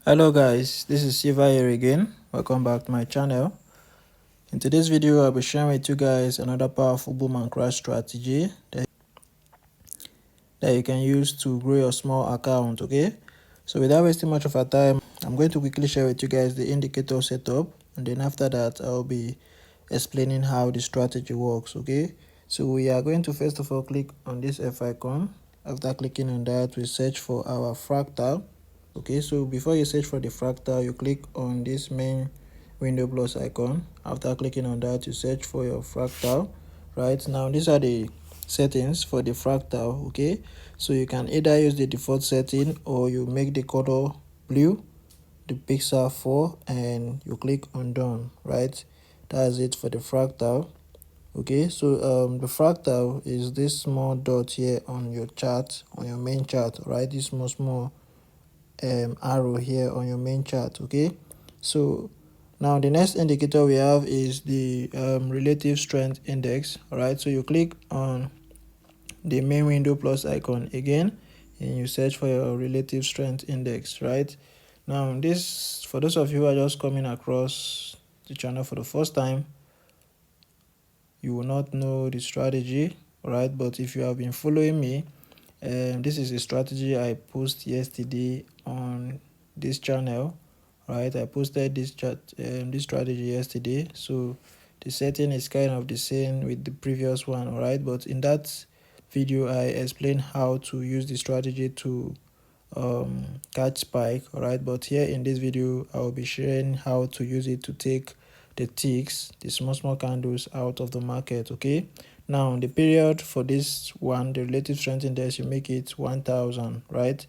Hello guys, this is Siva here again. Welcome back to my channel. In today's video, I'll be sharing with you guys another powerful boom and crash strategy that you can use to grow your small account. Okay, so without wasting much of our time, I'm going to quickly share with you guys the indicator setup, and then after that I'll be explaining how the strategy works. Okay, so we are going to first of all click on this F icon. After clicking on that, we search for our fractal. Okay, so before you search for the fractal, you click on this main window plus icon. After clicking on that, you search for your fractal. Right now, these are the settings for the fractal. Okay, so you can either use the default setting or you make the color blue, the pixel 4, and you click on done. Right, that's it for the fractal. Okay, so the fractal is this small dot here on your chart, on your main chart. Right, this small arrow here on your main chart. Okay, so now the next indicator we have is the relative strength index. All right, so you click on the main window plus icon again and you search for your relative strength index. Right now, this, for those of you who are just coming across the channel for the first time, you will not know the strategy. All right, but if you have been following me, this is a strategy I posted yesterday on this channel. Right, I posted this strategy yesterday, so the setting is kind of the same with the previous one. All right, but in that video I explained how to use the strategy to catch spike. All right, but here in this video I will be sharing how to use it to take the ticks, the small candles, out of the market. Okay, now the period for this one, the relative strength index, you make it 1000. Right,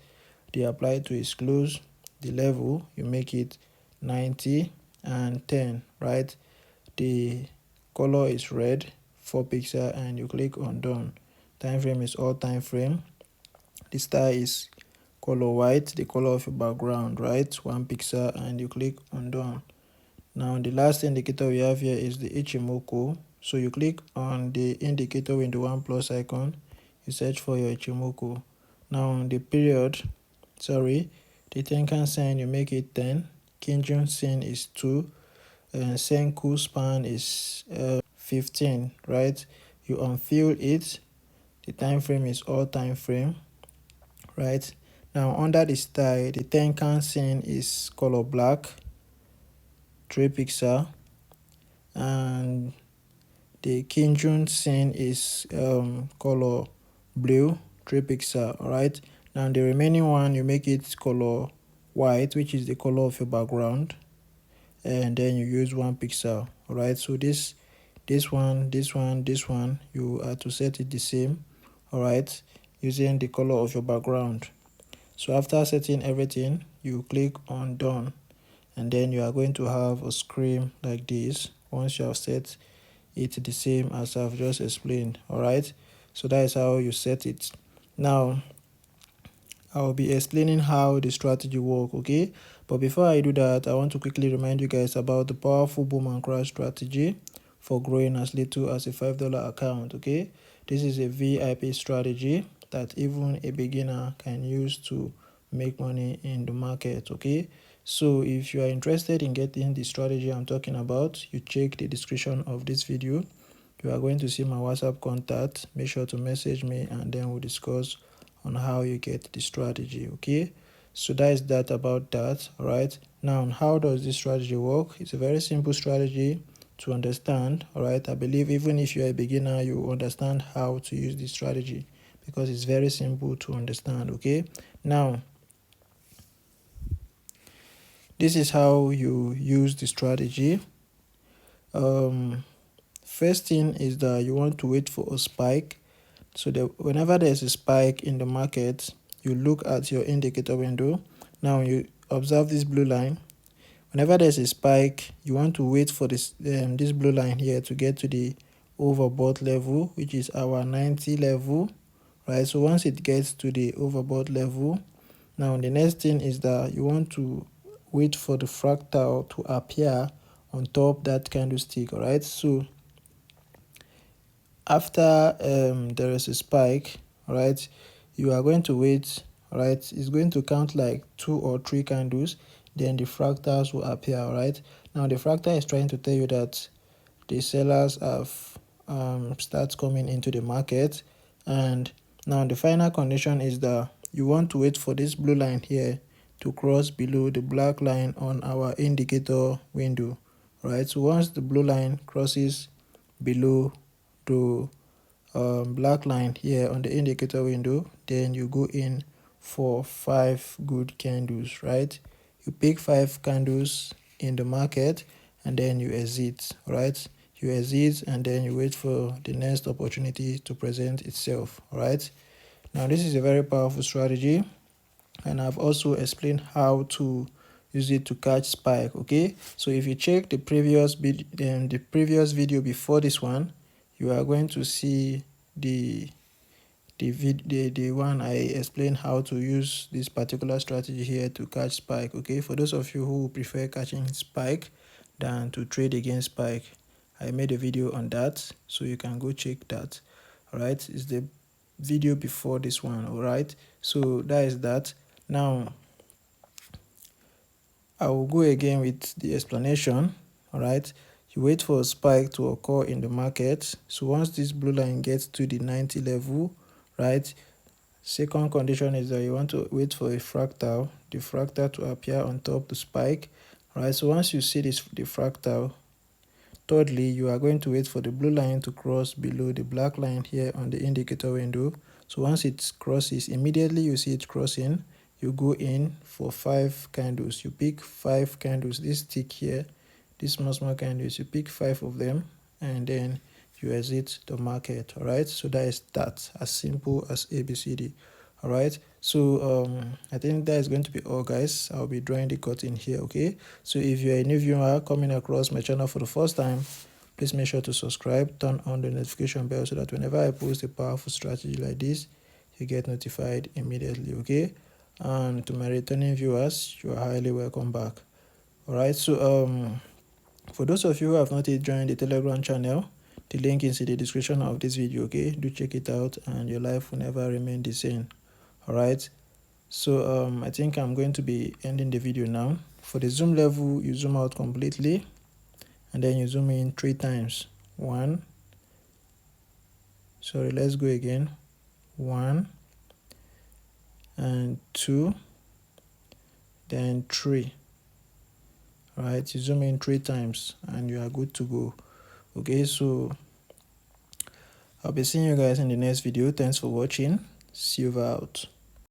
they apply to its close. The level, you make it 90 and 10. Right, the color is red, 4 pixel, and you click on done. Time frame is all time frame. The star is color white, the color of your background. Right, 1 pixel, and you click on done. Now the last indicator we have here is the Ichimoku. So you click on the indicator with the 1 plus icon, you search for your Ichimoku. Now the period, the Tenkan Sen, you make it 10, Kinjun Sen is 2, and Senku span is 15. Right, you unfill it, the time frame is all time frame. Right, now under the style, the Tenkan Sen is color black, 3 pixel, and the Kinjun Sen is color blue, 3 pixel. All right, now the remaining one, you make it color white, which is the color of your background, and then you use 1 pixel. All right, so this one, you are to set it the same. All right, using the color of your background. So after setting everything, you click on done, and then you are going to have a screen like this once you have set it the same as I've just explained. All right, so that is how you set it. Now I'll be explaining how the strategy work. Okay, but before I do that, I want to quickly remind you guys about the powerful boom and crash strategy for growing as little as a $5 account. Okay, this is a VIP strategy that even a beginner can use to make money in the market. Okay, so if you are interested in getting the strategy I'm talking about, you check the description of this video. You are going to see my WhatsApp contact. Make sure to message me, and then we'll discuss on how you get the strategy. Okay, so that is that about that. All right, now how does this strategy work? It's a very simple strategy to understand. All right, I believe even if you're a beginner, you understand how to use this strategy because it's very simple to understand. Okay, now this is how you use the strategy. First thing is that you want to wait for a spike. So whenever there's a spike in the market, you look at your indicator window. Now you observe this blue line. Whenever there's a spike, you want to wait for this blue line here to get to the overbought level, which is our 90 level. Right, so once it gets to the overbought level, now the next thing is that you want to wait for the fractal to appear on top that candlestick. All right, so after there is a spike, right, you are going to wait. Right, it's going to count like 2 or 3 candles. then the fractals will appear. All right, now the fractal is trying to tell you that the sellers have start coming into the market. And now the final condition is that you want to wait for this blue line here to cross below the black line on our indicator window. Right, so once the blue line crosses below the black line here on the indicator window, then you go in for 5 good candles. Right, you pick 5 candles in the market and then you exit. Right, you exit and then you wait for the next opportunity to present itself. All right, now this is a very powerful strategy, and I've also explained how to use it to catch spike. Okay, so if you check the previous video before this one, you are going to see the one I explained how to use this particular strategy here to catch spike. Okay, for those of you who prefer catching spike than to trade against spike, I made a video on that, so you can go check that. All right, it's the video before this one. All right, so that is that. Now I will go again with the explanation. All right, you wait for a spike to occur in the market. So once this blue line gets to the 90 level, right, second condition is that you want to wait for a fractal, the fractal to appear on top the spike. All right, so once you see this, the fractal, thirdly, you are going to wait for the blue line to cross below the black line here on the indicator window. So once it crosses, immediately you see it crossing, you go in for 5 candles. You pick 5 candles, this tick here, these small candles, you pick 5 of them and then you exit the market. All right, so that is that, as simple as ABCD. All right, so I think that is going to be all, guys. I'll be drawing the curtain here. Okay, so if you're a new viewer coming across my channel for the first time, please make sure to subscribe, turn on the notification bell so that whenever I post a powerful strategy like this, you get notified immediately. Okay, and to my returning viewers, you are highly welcome back. All right, so for those of you who have not yet joined the Telegram channel, the link is in the description of this video. Okay, do check it out and your life will never remain the same. All right, so I think I'm going to be ending the video now. For the zoom level, you zoom out completely and then you zoom in 3 times. 1, sorry, let's go again. 1 and 2, then 3. All right, you zoom in 3 times and you are good to go. Okay, so I'll be seeing you guys in the next video. Thanks for watching. See you out.